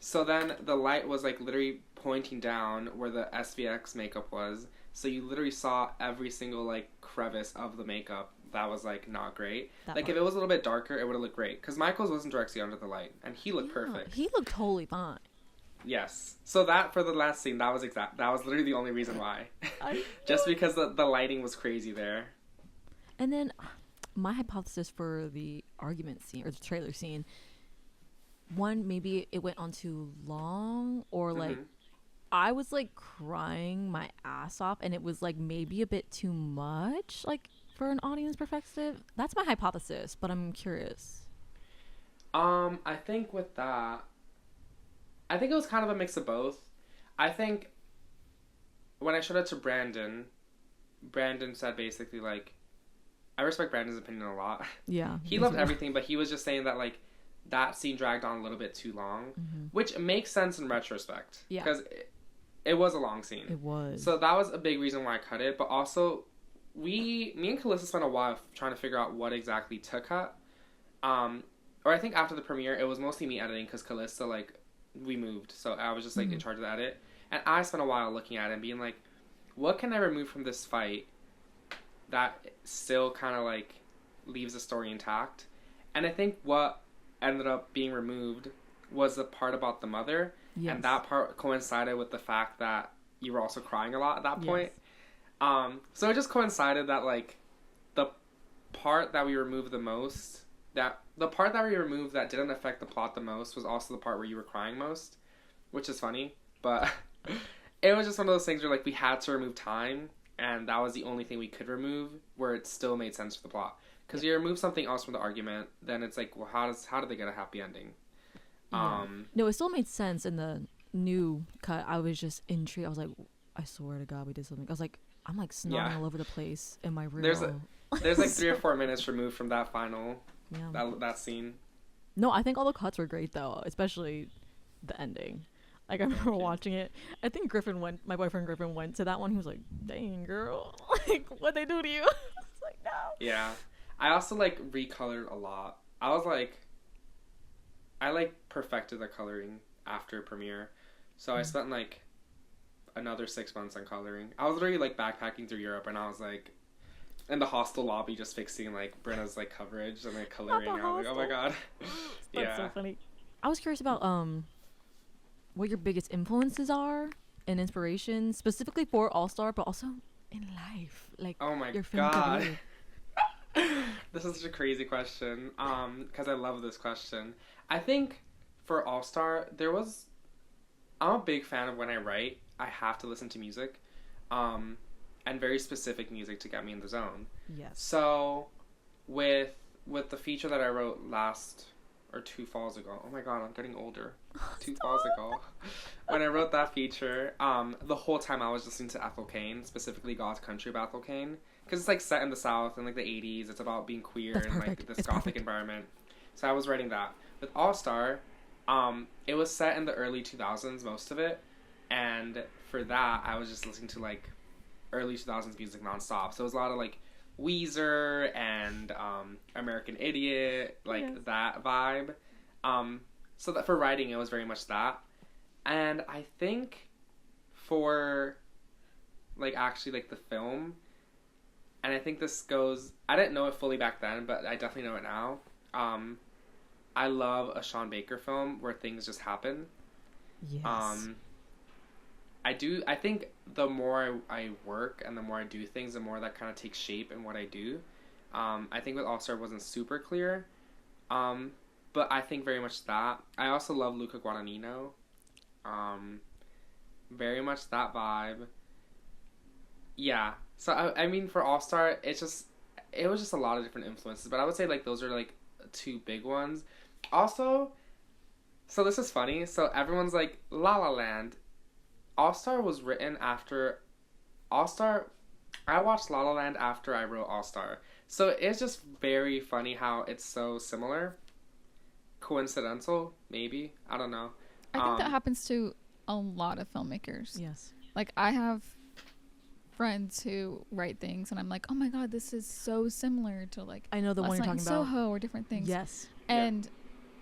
S3: So then the light was like literally pointing down where the SVX makeup was. So you literally saw every single like crevice of the makeup. That was like not great. If it was a little bit darker, it would have looked great. Because Michael's wasn't directly under the light, and he looked perfect.
S2: He looked totally fine.
S3: Yes. So that for the last scene, that was literally the only reason why. Just because the lighting was crazy there.
S2: And then my hypothesis for the argument scene or the trailer scene, one, maybe it went on too long, or like I was like crying my ass off and it was like maybe a bit too much, like for an audience perspective. That's my hypothesis, but I'm curious.
S3: I think with that, I think it was kind of a mix of both. I think when I showed it to Brandon said basically like, I respect Brandon's opinion a lot.
S2: Yeah.
S3: He loved everything, but he was just saying that like that scene dragged on a little bit too long, which makes sense in retrospect. Yeah. Because it was a long scene.
S2: It was.
S3: So that was a big reason why I cut it. But also, me and Callista spent a while trying to figure out what exactly to cut. Or I think after the premiere, it was mostly me editing because Callista, like, we moved. So I was just, like, in charge of the edit. And I spent a while looking at it and being like, what can I remove from this fight that still kind of, like, leaves the story intact? And I think what ended up being removed was the part about the mother. Yes. And that part coincided with the fact that you were also crying a lot at that point. Yes. So it just coincided that, like, the part that we removed the most, the part that we removed that didn't affect the plot the most was also the part where you were crying most, which is funny. But it was just one of those things where, like, we had to remove time, and that was the only thing we could remove where it still made sense for the plot. Because you remove something else from the argument, then it's like, well, how did they get a happy ending?
S2: No, it still made sense in the new cut. I was just intrigued. I was like, I swear to God, we did something. I was like, I'm like snotting all over the place in my room.
S3: There's like 3 or 4 minutes removed from that final that scene.
S2: No, I think all the cuts were great though, especially the ending. Like I remember watching it. I think my boyfriend Griffin went to that one. He was like, "Dang girl, like what they do to you?" I was like, no.
S3: Yeah, I also like recolored a lot. I was like, I like perfected the coloring after premiere, so I spent like another 6 months on coloring. I was literally like backpacking through Europe, and I was like in the hostel lobby just fixing like Brynna's like coverage and like coloring. I was like, oh my God.
S2: That's so funny. I was curious about what your biggest influences are and inspirations, specifically for All Star, but also in life, like
S3: oh my
S2: your film
S3: God.
S2: career.
S3: This is such a crazy question because I love this question. I think for All Star, I'm a big fan of when I write, I have to listen to music, and very specific music to get me in the zone.
S2: Yes.
S3: So, with the feature that I wrote last or 2 falls ago. Oh my god, I'm getting older. 2 falls ago, when I wrote that feature, the whole time I was listening to Ethel Cain, specifically God's Country by Ethel Cain, because it's like set in the South in like the 80s. It's about being queer
S2: That's
S3: and
S2: perfect.
S3: like this
S2: It's
S3: gothic
S2: perfect.
S3: environment. So I was writing that. With All Star, it was set in the early 2000s, most of it, and for that I was just listening to like early 2000s music nonstop. So it was a lot of like Weezer and American Idiot, like
S2: Yes.
S3: that vibe. So that for writing, it was very much that. And I think for like actually like the film, and I think this goes, I didn't know it fully back then, but I definitely know it now. I love a Sean Baker film where things just happen.
S2: Yes.
S3: I think the more I work and the more I do things, the more that kind of takes shape in what I do. I think with All Star wasn't super clear. But I think very much that. I also love Luca Guadagnino. Very much that vibe. Yeah. So I mean for All Star, it was just a lot of different influences, but I would say like those are like two big ones. Also, so this is funny. So everyone's like La La Land. All Star was written after All Star. I watched La La Land after I wrote All Star. So it's just very funny how it's so similar. Coincidental, maybe. I don't know.
S1: I think that happens to a lot of filmmakers.
S2: Yes.
S1: Like, I have friends who write things, and I'm like, oh my god, this is so similar to like
S2: I know the
S1: Last
S2: one you're
S1: Night in
S2: talking about.
S1: Soho or different things.
S2: Yes.
S1: And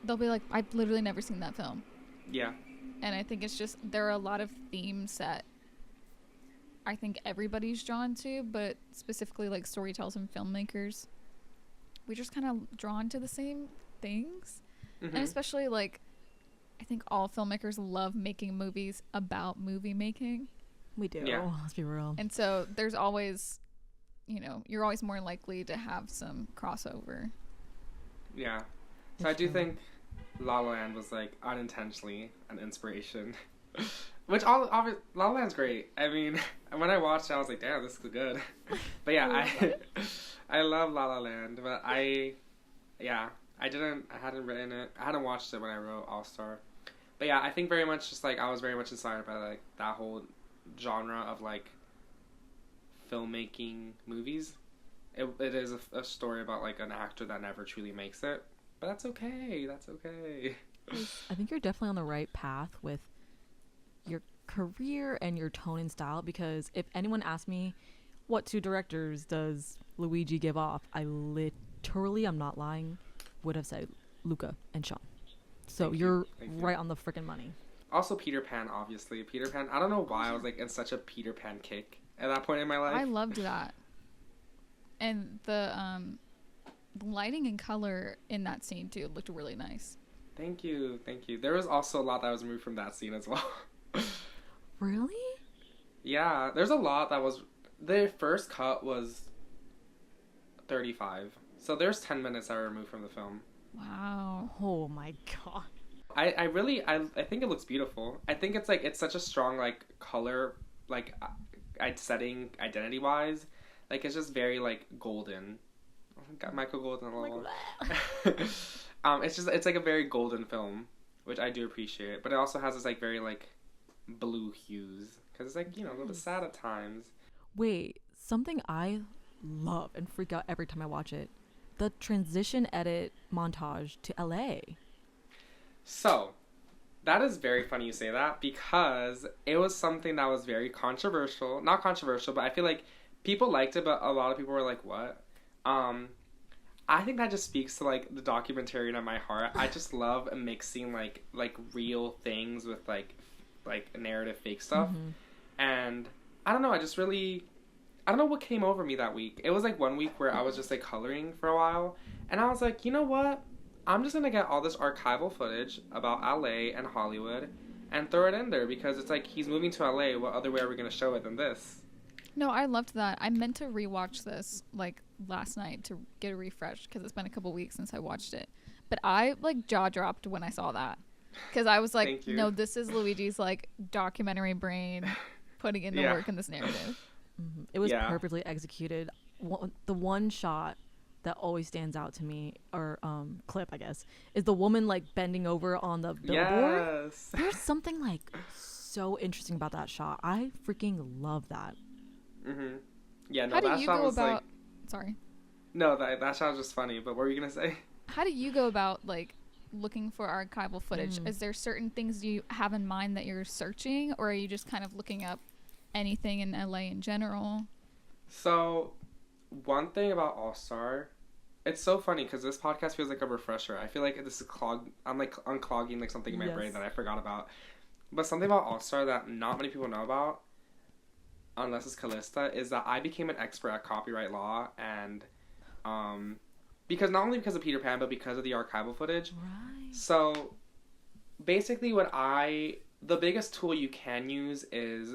S1: they'll be like, I've literally never seen that film.
S3: Yeah.
S1: And I think it's just, there are a lot of themes that I think everybody's drawn to, but specifically like storytellers and filmmakers, we just kind of drawn to the same things.
S3: Mm-hmm.
S1: And especially like, I think all filmmakers love making movies about movie making.
S2: We do.
S3: Yeah.
S2: Let's be real.
S1: And so there's always, you're always more likely to have some crossover.
S3: Yeah. So I do think La La Land was like unintentionally an inspiration. Which La La Land's great. I mean, when I watched it, I was like, damn, this is good. But yeah, I love La La Land. But I hadn't written it. I hadn't watched it when I wrote All Star. But yeah, I think very much just like I was very much inspired by like that whole genre of like filmmaking movies. It is a story about like an actor that never truly makes it. But that's okay. That's okay.
S2: I think you're definitely on the right path with your career and your tone and style, because if anyone asked me what two directors does Luigi give off, I literally, I'm not lying, would have said Luca and Sean. So
S3: Thank
S2: you're
S3: you.
S2: right on the freaking money.
S3: Also Peter Pan, obviously. Peter Pan, I don't know why I was like in such a Peter Pan kick at that point in my life.
S1: I loved that. And the lighting and color in that scene too looked really nice.
S3: Thank you. There was also a lot that was removed from that scene as well.
S2: Really?
S3: Yeah, there's a lot that was... The first cut was 35. So there's 10 minutes that were removed from the film.
S1: Wow.
S2: Oh my god.
S3: I think it looks beautiful. I think it's like, it's such a strong like color, like setting identity wise. Like it's just very like golden. Got Michael Golden a little. It's like a very golden film, which I do appreciate. But it also has this like very like blue hues, because it's like, a little bit sad at times.
S2: Wait, something I love and freak out every time I watch it. The transition edit montage to LA.
S3: So, that is very funny you say that, because it was something that was very controversial. Not controversial, but I feel like people liked it, but a lot of people were like, what? I think that just speaks to like the documentarian in my heart. I just love mixing like real things with like narrative fake stuff.
S2: Mm-hmm.
S3: And I don't know, I don't know what came over me that week. It was like one week where I was just like coloring for a while, and I was like, you know what? I'm just gonna get all this archival footage about LA and Hollywood and throw it in there, because it's like, he's moving to LA. What other way are we gonna show it than this?
S1: No, I loved that. I meant to rewatch this like last night to get a refresh, because it's been a couple weeks since I watched it. But I like jaw dropped when I saw that. Because I was like,
S3: Thank you.
S1: no, this is Luigi's like documentary brain putting in the
S3: Yeah.
S1: work in this narrative.
S2: It was
S3: Yeah.
S2: perfectly executed. The one shot that always stands out to me, or clip, I guess, is the woman like bending over on the billboard.
S3: Yes.
S2: There's something like so interesting about that shot. I freaking love that.
S3: Mhm. Yeah. No,
S1: How do
S3: that
S1: you
S3: shot
S1: go
S3: was
S1: about?
S3: like.
S1: Sorry.
S3: No, that shot was just funny. But what were you gonna say?
S1: How do you go about like looking for archival footage? Is there certain things you have in mind that you're searching, or are you just kind of looking up anything in LA in general?
S3: So, one thing about All Star, it's so funny because this podcast feels like a refresher. I feel like this is I'm like unclogging like something in my brain
S2: Yes.
S3: that I forgot about. But something about All Star that not many people know about, unless it's Callista, is that I became an expert at copyright law and, because not only because of Peter Pan but because of the archival footage.
S2: Right.
S3: So, basically, the biggest tool you can use is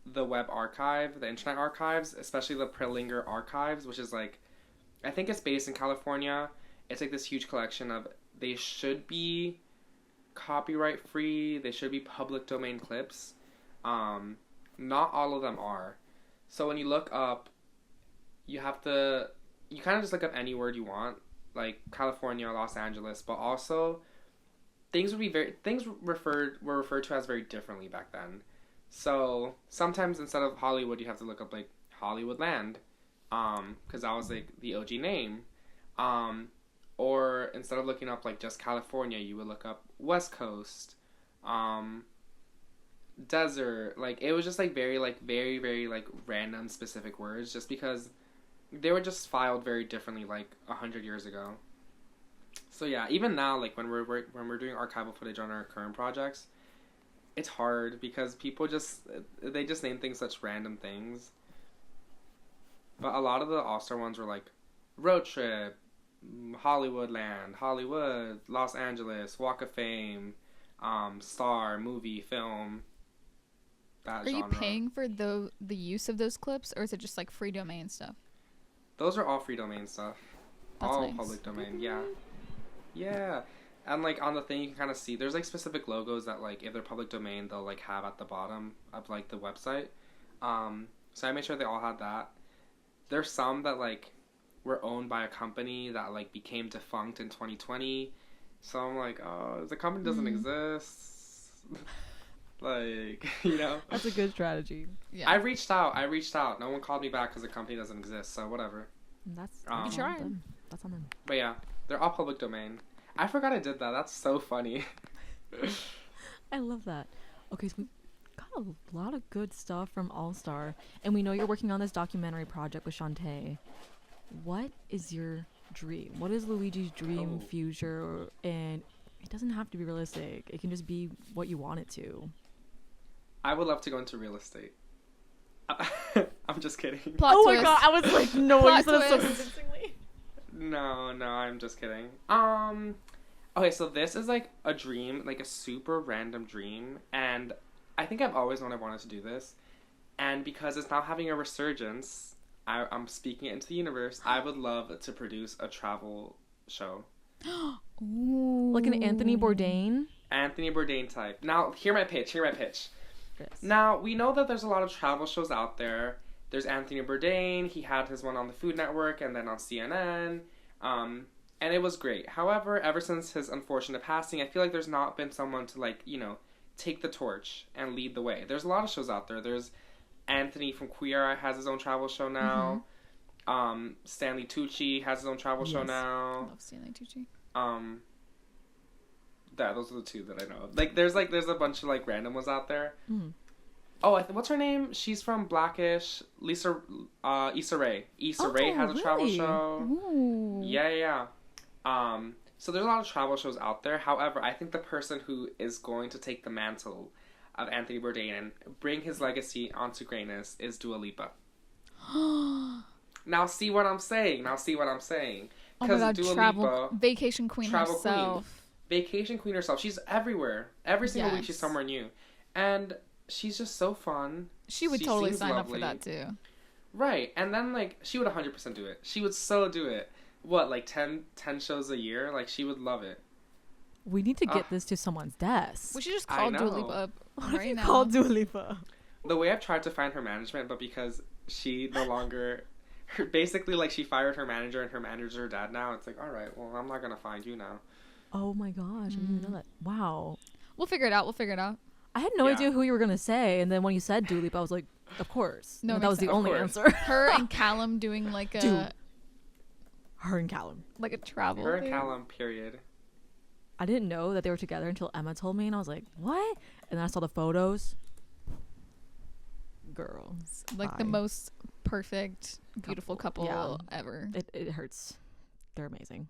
S3: the web archive, the internet archives, especially the Prelinger archives, which is like, I think it's based in California. It's like this huge collection of, they should be copyright free, they should be public domain clips. Not all of them are. So when you look up, you kind of just look up any word you want, like California, Los Angeles, but also things were referred to as very differently back then. So sometimes instead of Hollywood, you have to look up like Hollywoodland, because that was like the OG name. Or instead of looking up like just California, you would look up West Coast, desert. Like it was just like very like random specific words, just because they were just filed very differently like 100 years ago. So yeah, even now, like when we're doing archival footage on our current projects, it's hard because people just name things such random things. But a lot of the All-Star ones were like Road Trip, Hollywoodland, Hollywood, Los Angeles, Walk of Fame, Star, Movie, Film. That
S1: Are
S3: genre.
S1: you paying for the use of those clips, or is it just like free domain stuff?
S3: Those are all free domain stuff.
S1: That's
S3: all
S1: nice.
S3: public domain, yeah. Yeah. And like on the thing you can kind of see there's like specific logos that like if they're public domain they'll like have at the bottom of like the website. So I made sure they all had that. There's some that like were owned by a company that like became defunct in 2020. So I'm like, oh, the company doesn't exist. Like, you know.
S2: That's a good strategy.
S1: Yeah.
S3: I reached out. No one called me back because the company doesn't exist. So whatever.
S2: That's
S3: You
S2: on
S1: tried.
S2: them. That's on them.
S3: But yeah, they're all public domain. I forgot I did that. That's so funny.
S2: I love that. Okay, so we got a lot of good stuff from All Star, and we know you're working on this documentary project with Shantae. What is your dream? What is Luigi's dream future? And it doesn't have to be realistic. It can just be what you want it to.
S3: I would love to go into real estate. I'm just kidding.
S1: Plot
S2: Oh
S1: twist.
S2: my god, I was like, no,
S1: Plot
S2: you said it so
S1: twist.
S2: convincingly.
S3: No, I'm just kidding. Okay, so this is like a dream, like a super random dream, and I think I've always known I wanted to do this, and because it's now having a resurgence, I'm speaking it into the universe. I would love to produce a travel show.
S1: Ooh.
S2: Like an Anthony Bourdain.
S3: Anthony Bourdain type. Now, hear my pitch.
S2: Yes.
S3: Now, we know that there's a lot of travel shows out there. There's Anthony Bourdain. He had his one on the Food Network and then on CNN. And it was great. However, ever since his unfortunate passing, I feel like there's not been someone to, like, you know, take the torch and lead the way. There's a lot of shows out there. There's Anthony from Queer Eye has his own travel show now. Stanley Tucci has his own travel show
S2: Yes.
S1: I
S3: now.
S1: love Stanley Tucci.
S3: Those are the two that I know of. Like, there's a bunch of, like, random ones out there.
S2: Mhm.
S3: Oh, what's her name? She's from Blackish. Issa Rae. Issa Rae has a travel
S2: really?
S3: show.
S1: Ooh.
S3: Yeah. So there's a lot of travel shows out there. However, I think the person who is going to take the mantle of Anthony Bourdain and bring his legacy onto greatness is Dua Lipa. Now see what I'm saying.
S1: Oh my god,
S3: Dua
S1: vacation queen
S3: travel
S1: herself.
S3: Vacation queen herself. She's everywhere. Every single week she's
S1: Yes.
S3: somewhere new. And she's just so fun.
S1: She would totally
S3: seems
S1: sign
S3: lovely.
S1: up for that too.
S3: Right. And then, like, she would 100% do it. She would so do it. What, like 10 shows a year? Like, she would love it.
S2: We need to get
S3: Ugh.
S2: this to someone's desk.
S1: We should just
S3: I
S1: call Dua
S3: know.
S1: Lipa up
S2: What if
S1: right
S2: you
S1: now.
S2: call Dua Lipa?
S3: The way I've tried to find her management, but because she no longer, basically like she fired her manager and her manager's her dad now. It's like, all right, well I'm not gonna find you now.
S2: Oh my gosh, I didn't even know that. Wow.
S1: We'll figure it out. We'll figure it out.
S2: I had no
S3: Yeah.
S2: idea who you were gonna say, and then when you said Dua Lipa, I was like, of course.
S1: No,
S2: And
S1: it
S2: that was
S1: makes
S2: the
S3: sense.
S2: only
S3: Of
S2: answer.
S1: Her and Callum doing like a
S2: Dude. Her and Callum.
S1: like a travel.
S3: Her and
S1: thing.
S3: Callum, period.
S2: I didn't know that they were together until Emma told me, and I was like, what? And then I saw the photos. Girl.
S1: Like the
S2: bye.
S1: most perfect, beautiful couple
S2: Yeah.
S1: ever.
S2: It hurts. They're amazing.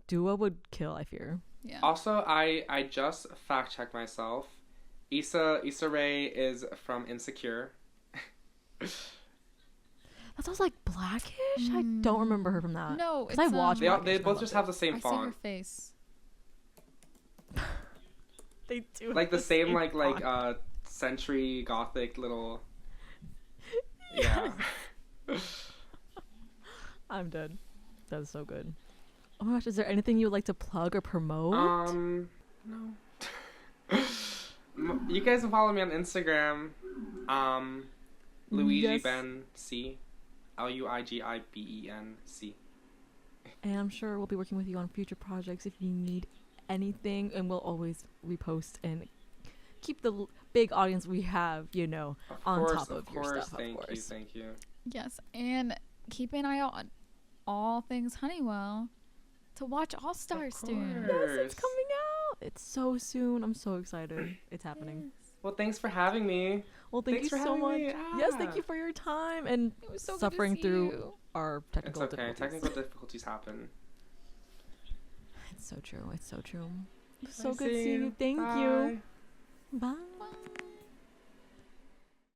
S2: Dua would kill, I fear.
S1: Yeah.
S3: Also, I just fact checked myself. Issa Rae is from Insecure.
S2: That sounds like Blackish? I don't remember her from that.
S1: No,
S2: 'Cause I watched
S3: They
S2: Blackish,
S3: they
S2: and I
S3: both
S2: loved
S3: just
S2: it.
S3: have the same
S1: I see her
S3: font,
S1: face.
S2: They do
S3: like
S2: have
S3: the same
S2: font.
S3: century gothic little. Yeah.
S2: I'm dead. That's so good. Oh my gosh, is there anything you would like to plug or promote?
S3: No. You guys can follow me on Instagram. Luigi
S2: Yes.
S3: Ben C. LuigiBenc.
S2: And I'm sure we'll be working with you on future projects if you need anything, and we'll always repost and keep the big audience we have, on top of your stuff.
S3: Thank you.
S1: Yes, and keep an eye out on all things Honeywell to watch All Stars soon.
S2: Yes, it's coming out. It's so soon. I'm so excited. It's happening.
S3: Well, thanks for having me.
S2: Well, thank
S3: Thanks
S2: you
S3: for
S2: so
S3: having
S2: much.
S3: me.
S2: Yes, thank you for your time and
S1: It was so good to
S2: suffering
S1: see
S2: through
S1: you.
S2: our
S3: It's
S2: technical
S3: okay.
S2: difficulties.
S3: Technical difficulties happen.
S2: It's so true. It's so true. It was so
S3: Nice
S2: good seeing you. Thank
S3: Bye.
S2: you. Bye.
S1: Bye.